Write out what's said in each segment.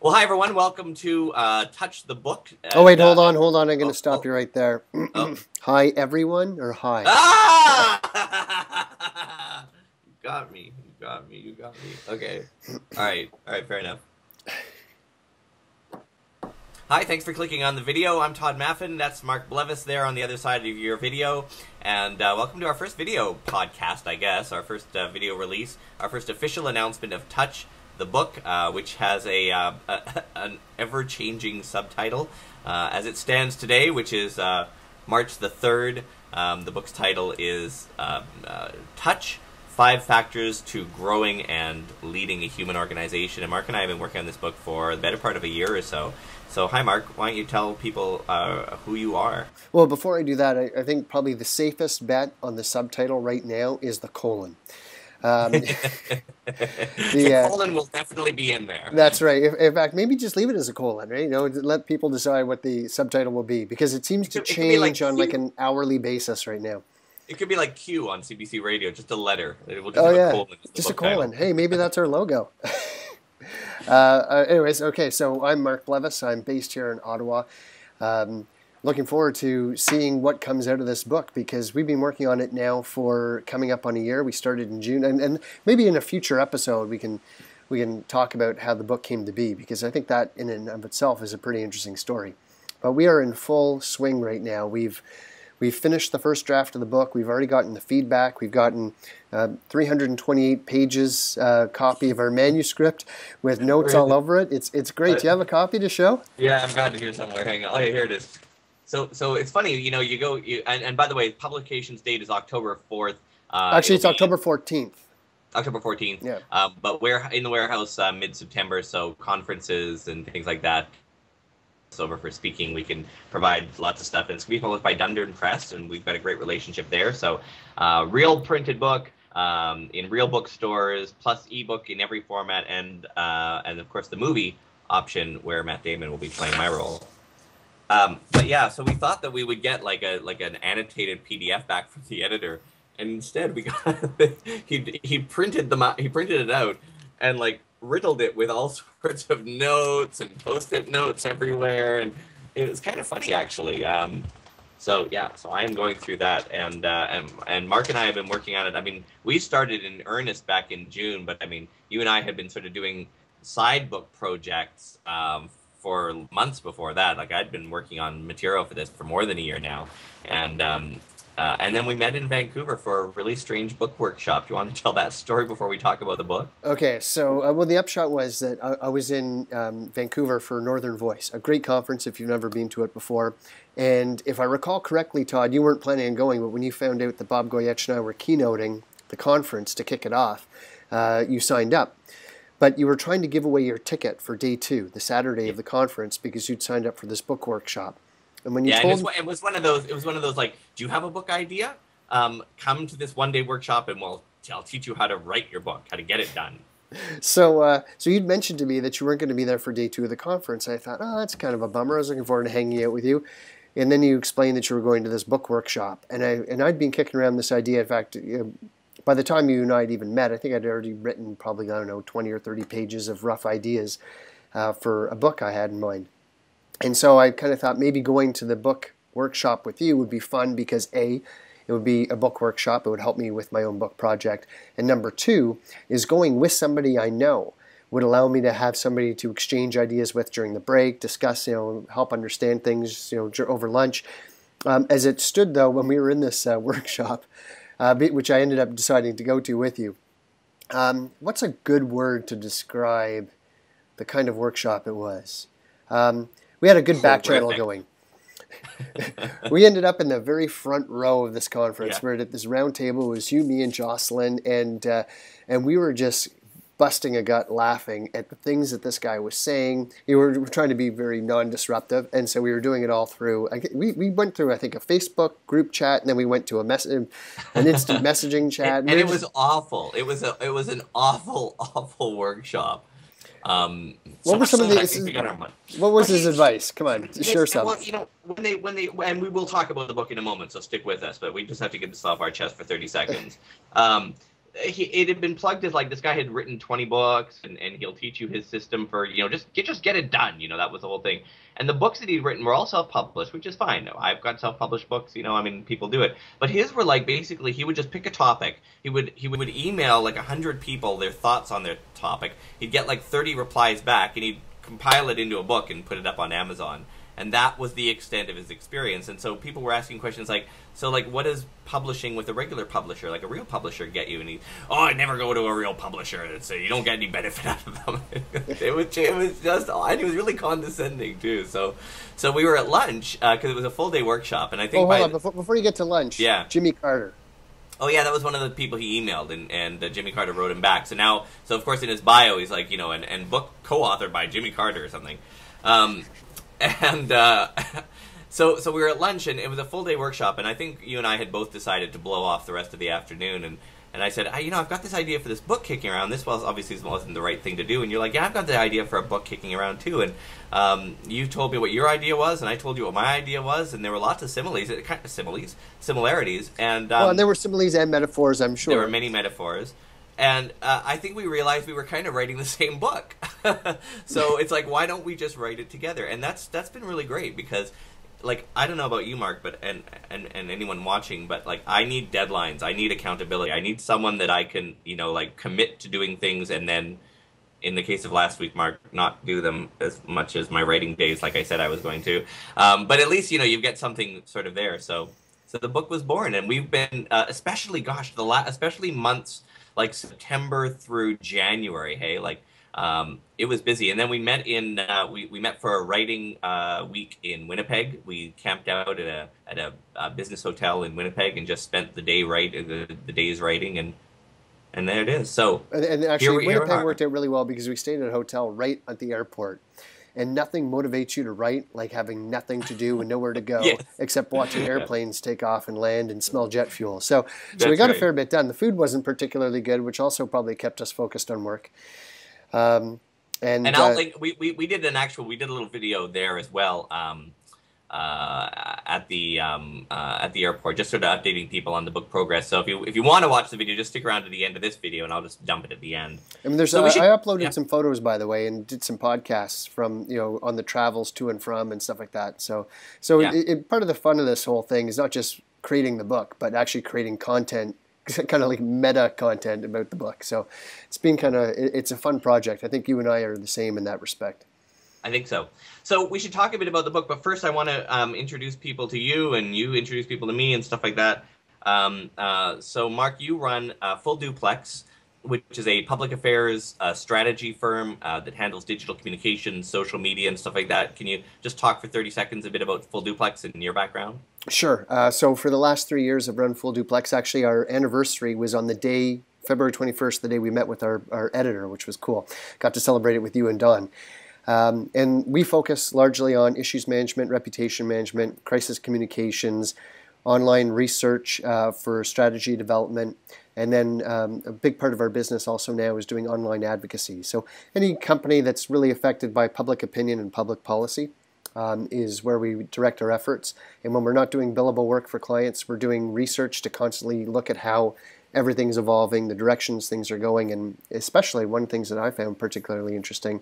Well, hi everyone. Welcome to Touch the Book. Oh wait, hold on. I'm going to stop you right there. Oh. Hi everyone, or hi? Ah! You got me. You got me. You got me. Okay. All right. Fair enough. Hi, thanks for clicking on the video. I'm Tod Maffin. That's Mark Blevis there on the other side of your video. And welcome to our first video podcast, I guess. Our first video release. Our first official announcement of Touch the Book, which has an ever-changing subtitle. As it stands today, which is March the 3rd, the book's title is Touch, 5 Factors to Growing and Leading a Human Organization. And Mark and I have been working on this book for the better part of a year or so. So, hi Mark, why don't you tell people who you are? Well, before I do that, I think probably the safest bet on the subtitle right now is the colon. The colon will definitely be in there. That's right. In fact, maybe just leave it as a colon, right? You know, let people decide what the subtitle will be, because it seems to change on like an hourly basis right now. It could be like Q on CBC Radio, just a letter. It will just have a colon. Just a colon. Hey, maybe that's our logo. Anyways, okay, so I'm Mark Blevis. I'm based here in Ottawa. Looking forward to seeing what comes out of this book, because we've been working on it now for coming up on a year. We started in June, and maybe in a future episode we can talk about how the book came to be, because I think that in and of itself is a pretty interesting story. But we are in full swing right now. We've finished the first draft of the book. We've already gotten the feedback. We've gotten 328 pages copy of our manuscript with notes all over it. It's great. Do you have a copy to show? Yeah, I've got it here somewhere. Hang on. Oh, yeah, here it is. So it's funny, you know, and by the way, publication's date is October 4th. Actually, it's October 14th. October 14th. Yeah. But we're in the warehouse mid-September, so conferences and things like that. Over for speaking, we can provide lots of stuff, and it's going to be published by Dundon Press, and we've got a great relationship there. So real printed book in real bookstores, plus ebook in every format, and of course the movie option where Matt Damon will be playing my role. But yeah, so we thought that we would get like an annotated PDF back from the editor, and instead we got he printed it out and like riddled it with all sorts of notes and post-it notes everywhere, and it was kind of funny actually. So I am going through that, and Mark and I have been working on it. I mean, we started in earnest back in June, but I mean, you and I had been sort of doing side book projects for months before that. Like, I'd been working on material for this for more than a year now, and then we met in Vancouver for a really strange book workshop. Do you want to tell that story before we talk about the book? Okay, so well, the upshot was that I was in Vancouver for Northern Voice, a great conference if you've never been to it before. And if I recall correctly, Todd, you weren't planning on going, but when you found out that Bob Goyetch and I were keynoting the conference to kick it off, you signed up. But you were trying to give away your ticket for day 2, the Saturday of the conference, because you'd signed up for this book workshop. And when you told... it was one of those like, do you have a book idea? Come to this one-day workshop, and I'll teach you how to write your book, how to get it done. So you'd mentioned to me that you weren't going to be there for day 2 of the conference. I thought, oh, that's kind of a bummer. I was looking forward to hanging out with you. And then you explained that you were going to this book workshop, and I'd been kicking around this idea. In fact, by the time you and I had even met, I think I'd already written probably, I don't know, 20 or 30 pages of rough ideas for a book I had in mind. And so I kind of thought maybe going to the book workshop with you would be fun, because A, it would be a book workshop. It would help me with my own book project. And number 2 is going with somebody I know would allow me to have somebody to exchange ideas with during the break, discuss, help understand things, over lunch. As it stood, though, when we were in this workshop, which I ended up deciding to go to with you, what's a good word to describe the kind of workshop it was? We had a good back channel going. We ended up in the very front row of this conference. Where at this round table it was you, me, and Jocelyn, and we were just busting a gut laughing at the things that this guy was saying. We were trying to be very non-disruptive, and so we were doing it all through. We went through, I think, a Facebook group chat, and then we went to an instant messaging chat, and it was awful. It was an awful workshop. What were some of the? What was his advice? Come on, share something. Well, and we will talk about the book in a moment, so stick with us. But we just have to get this off our chest for 30 seconds. it had been plugged as like this guy had written 20 books and he'll teach you his system for, just get it done. That was the whole thing. And the books that he'd written were all self-published, which is fine. I've got self-published books, people do it. But his were like, basically, he would just pick a topic. He would email like 100 people their thoughts on their topic. He'd get like 30 replies back, and he'd compile it into a book and put it up on Amazon. And that was the extent of his experience. And so people were asking questions like, what does publishing with a regular publisher, like a real publisher, get you? And I never go to a real publisher. So you don't get any benefit out of them. it was just, and he was really condescending too. So we were at lunch, because it was a full day workshop. And I think hold on, before you get to lunch, yeah. Jimmy Carter. Oh yeah, that was one of the people he emailed, and Jimmy Carter wrote him back. So of course in his bio he's like, and book co-authored by Jimmy Carter or something. So we were at lunch, and it was a full-day workshop, and I think you and I had both decided to blow off the rest of the afternoon, and I said, I've got this idea for this book kicking around. This obviously wasn't the right thing to do, and you're like, yeah, I've got the idea for a book kicking around too, and you told me what your idea was, and I told you what my idea was, and there were lots of similarities, and and there were similes and metaphors, I'm sure. There were many metaphors. And I think we realized we were kind of writing the same book. So it's like, why don't we just write it together? And that's been really great, because, like, I don't know about you, Mark, but and anyone watching, but like, I need deadlines. I need accountability. I need someone that I can, commit to doing things, and then, in the case of last week, Mark, not do them as much as my writing days, like I said I was going to. But at least, you get something sort of there. So the book was born, and we've been, especially months like September through January, hey, it was busy. And then we met we met for a writing week in Winnipeg. We camped out at a business hotel in Winnipeg and just spent the day the days writing, and there it is. So and actually Winnipeg worked out really well, because we stayed at a hotel right at the airport. And nothing motivates you to write like having nothing to do and nowhere to go, yes, except watching airplanes take off and land and smell jet fuel. So we got a fair bit done. The food wasn't particularly good, which also probably kept us focused on work. And I'll link, we did we did a little video there as well, at the airport, just sort of updating people on the book progress. So if you want to watch the video, just stick around to the end of this video, and I'll just dump it at the end. I mean, I uploaded some photos, by the way, and did some podcasts from on the travels to and from and stuff like that. So part of the fun of this whole thing is not just creating the book, but actually creating content, kind of like meta content about the book. So it's been it's a fun project. I think you and I are the same in that respect. I think so. So we should talk a bit about the book, but first I want to introduce people to you, and you introduce people to me and stuff like that. So Mark, you run Full Duplex, which is a public affairs strategy firm that handles digital communications, social media, and stuff like that. Can you just talk for 30 seconds a bit about Full Duplex and your background? Sure. So for the last 3 years I've run Full Duplex. Actually, our anniversary was on the day, February 21st, the day we met with our editor, which was cool. Got to celebrate it with you and Don. And we focus largely on issues management, reputation management, crisis communications, online research for strategy development, and then a big part of our business also now is doing online advocacy. So any company that's really affected by public opinion and public policy is where we direct our efforts. And when we're not doing billable work for clients, we're doing research to constantly look at how everything's evolving, the directions things are going, and especially one of the things that I found particularly interesting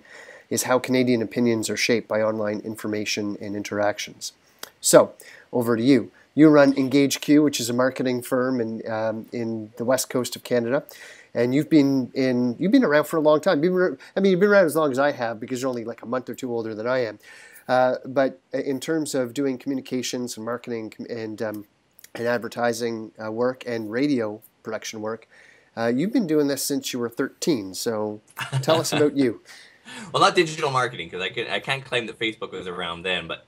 is how Canadian opinions are shaped by online information and interactions. So, over to you. You run EngageQ, which is a marketing firm in the west coast of Canada, and you've been around for a long time. You've been around as long as I have, because you're only like a month or two older than I am. But in terms of doing communications and marketing and advertising work and radio production work, you've been doing this since you were 13. So tell us about you. Well, not digital marketing, because I can't claim that Facebook was around then, but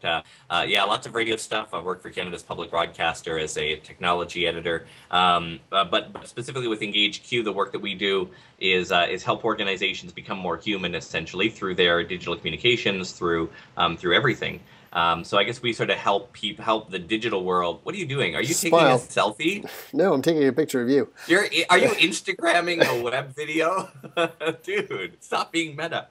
yeah, lots of radio stuff. I worked for Canada's public broadcaster as a technology editor, but specifically with EngageQ, the work that we do is help organizations become more human, essentially, through their digital communications, through everything. So I guess we sort of help the digital world. What are you doing? Are you taking a selfie? No, I'm taking a picture of you. Are you Instagramming a web video? Dude, stop being meta.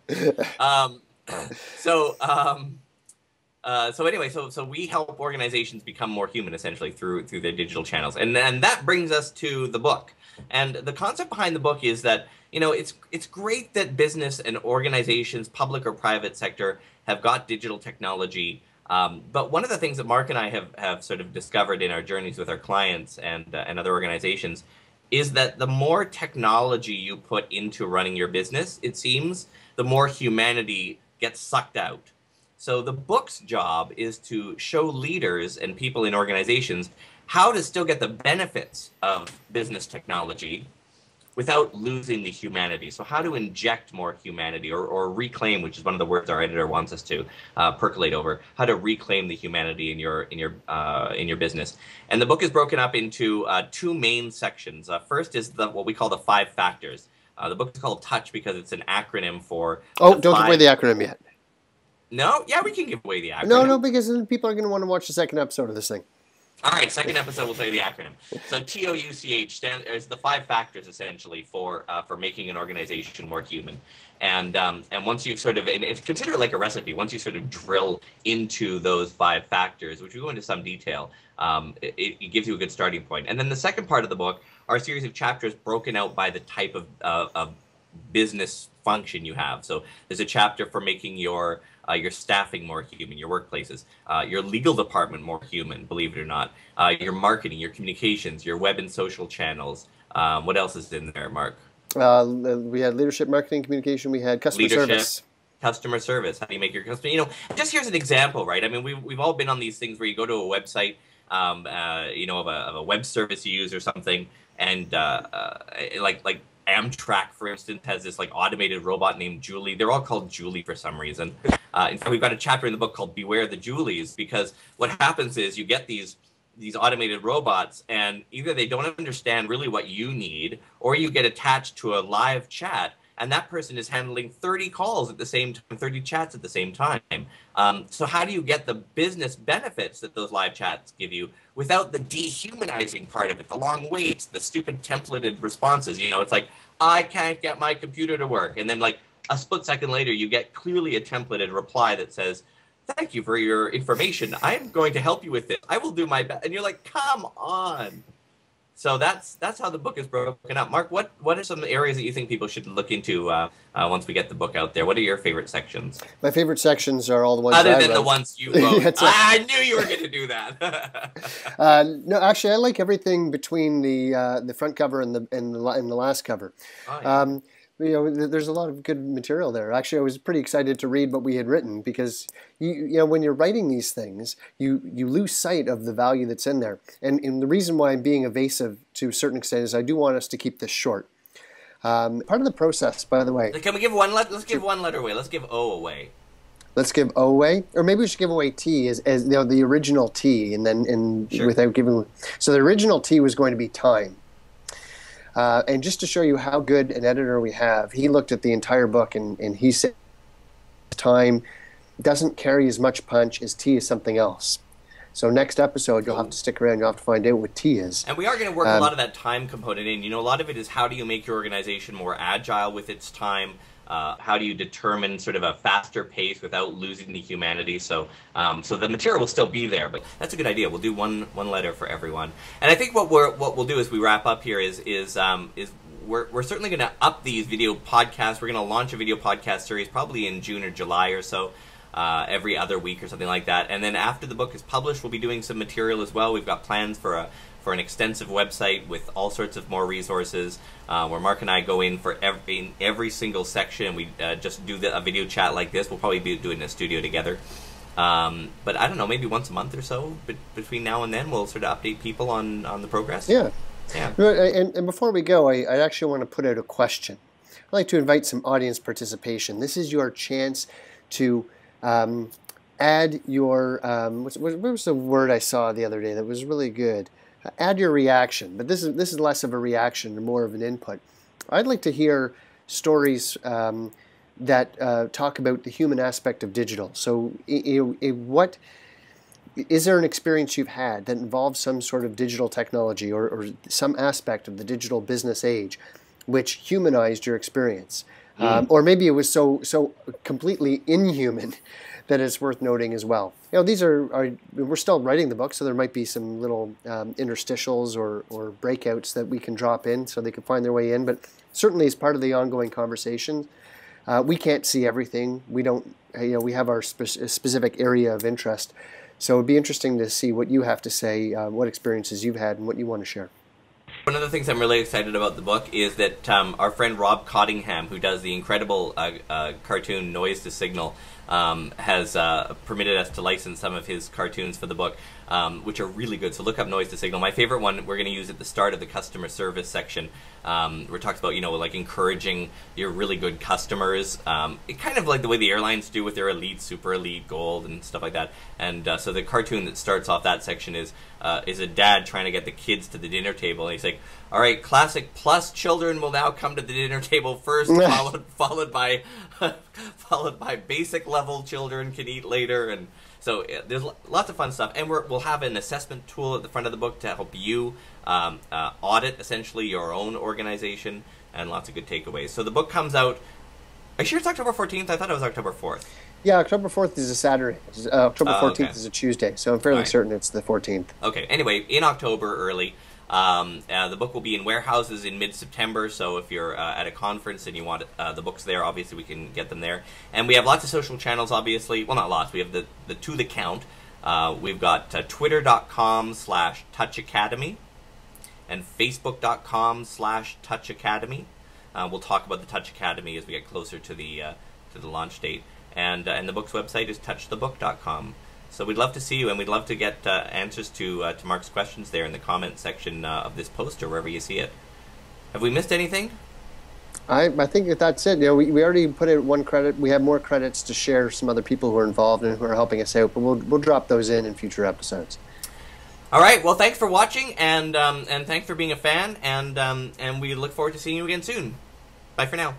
So anyway, so we help organizations become more human essentially through their digital channels, and that brings us to the book. And the concept behind the book is that it's great that business and organizations, public or private sector, have got digital technology. But one of the things that Mark and I have sort of discovered in our journeys with our clients and other organizations is that the more technology you put into running your business, it seems, the more humanity gets sucked out. So the book's job is to show leaders and people in organizations how to still get the benefits of business technology without losing the humanity. So how to inject more humanity or reclaim, which is one of the words our editor wants us to percolate over, how to reclaim the humanity in your business. And the book is broken up into two main sections. First is what we call the 5 factors. The book is called Touch because it's an acronym for... Oh, don't give away the acronym yet. No? Yeah, we can give away the acronym. No, because then people are going to want to watch the second episode of this thing. All right, second episode, we'll tell you the acronym. So TOUCH is the 5 factors, essentially, for making an organization more human. And once you sort of, and consider it like a recipe, once you sort of drill into those 5 factors, which we go into some detail, it gives you a good starting point. And then the second part of the book are a series of chapters broken out by the type of business function you have. So there's a chapter for making your staffing more human, your workplaces, your legal department more human, believe it or not, your marketing, your communications, your web and social channels. What else is in there, Mark? We had leadership, marketing, communication. We had customer service. Customer service. How do you make your customer? Just here's an example, right? I mean, we've all been on these things where you go to a website, of a web service you use or something, and like Amtrak, for instance, has this like automated robot named Julie. They're all called Julie for some reason. In fact, we've got a chapter in the book called "Beware the Julies," because what happens is you get these automated robots, and either they don't understand really what you need, or you get attached to a live chat, and that person is handling 30 calls at the same time, 30 chats at the same time. So how do you get the business benefits that those live chats give you without the dehumanizing part of it, the long waits, the stupid templated responses? It's like, I can't get my computer to work. And then like a split second later, you get clearly a templated reply that says, thank you for your information. I'm going to help you with this. I will do my best. And you're like, come on. So that's how the book is broken up. Mark, what are some areas that you think people should look into once we get the book out there? What are your favorite sections? My favorite sections are all the ones other than the ones you wrote. I knew you were going to do that. No, actually, I like everything between the front cover and the last cover. Oh, yeah. There's a lot of good material there. Actually, I was pretty excited to read what we had written because when you're writing these things, you lose sight of the value that's in there. And the reason why I'm being evasive to a certain extent is I do want us to keep this short. Part of the process, by the way. Can we give one? Let's give one letter away. Let's give O away. Let's give O away, or maybe we should give away T as the original T, and then Sure. without giving. So the original T was going to be time. And just to show you how good an editor we have, he looked at the entire book and he said time doesn't carry as much punch as T is something else. So next episode, you'll have to stick around. You'll have to find out what T is. And we are going to work a lot of that time component in. A lot of it is how do you make your organization more agile with its time? How do you determine sort of a faster pace without losing the humanity? So the material will still be there, but that's a good idea. We'll do one letter for everyone. And I think what we'll do as we wrap up here is we're certainly going to up these video podcasts. We're going to launch a video podcast series probably in June or July or so. Every other week or something like that. And then after the book is published, we'll be doing some material as well. We've got plans for an extensive website with all sorts of more resources, where Mark and I go in for every single section. We just do a video chat like this. We'll probably be doing a studio together. But I don't know, maybe once a month or so. But between now and then, we'll sort of update people on the progress. Yeah. Yeah. And before we go, I actually want to put out a question. I'd like to invite some audience participation. This is your chance to add your, what was the word I saw the other day that was really good? Add your reaction, but this is less of a reaction and more of an input. I'd like to hear stories that talk about the human aspect of digital. So what is there an experience you've had that involves some sort of digital technology or some aspect of the digital business age which humanized your experience? Or maybe it was so completely inhuman that it's worth noting as well. You know, these we're still writing the book, so there might be some little interstitials or breakouts that we can drop in so they can find their way in, but certainly as part of the ongoing conversation. We can't see everything. We don't, we have our specific area of interest. So it'd be interesting to see what you have to say, what experiences you've had, and what you want to share. One of the things I'm really excited about the book is that our friend Rob Cottingham, who does the incredible cartoon Noise to Signal, has permitted us to license some of his cartoons for the book, which are really good. So look up Noise to Signal. My favorite one we're going to use at the start of the customer service section, where it talks about, like encouraging your really good customers. It kind of like the way the airlines do with their elite, super elite, gold, and stuff like that. And so the cartoon that starts off that section is a dad trying to get the kids to the dinner table, and he's like, all right, classic plus children will now come to the dinner table first, followed by basic level children can eat later. And so there's lots of fun stuff, and we'll have an assessment tool at the front of the book to help you audit essentially your own organization, and lots of good takeaways. So the book comes out, are you sure it's October 14th? I thought it was October 4th. Yeah, October 4th is a Saturday. October 14th is a Tuesday, so I'm fairly certain it's the 14th. Okay, anyway, in October early. The book will be in warehouses in mid-September, so if you're at a conference and you want the books there, obviously we can get them there. And we have lots of social channels, obviously. Well, not lots. We have the To The Count. We've got twitter.com/touchacademy and facebook.com/touchacademy. We'll talk about the Touch Academy as we get closer to the launch date. And the book's website is touchthebook.com. So we'd love to see you, and we'd love to get answers to Mark's questions there in the comment section of this post or wherever you see it. Have we missed anything? I think that's it. We already put in one credit. We have more credits to share some other people who are involved and who are helping us out, but we'll drop those in future episodes. All right. Well, thanks for watching, and thanks for being a fan, and we look forward to seeing you again soon. Bye for now.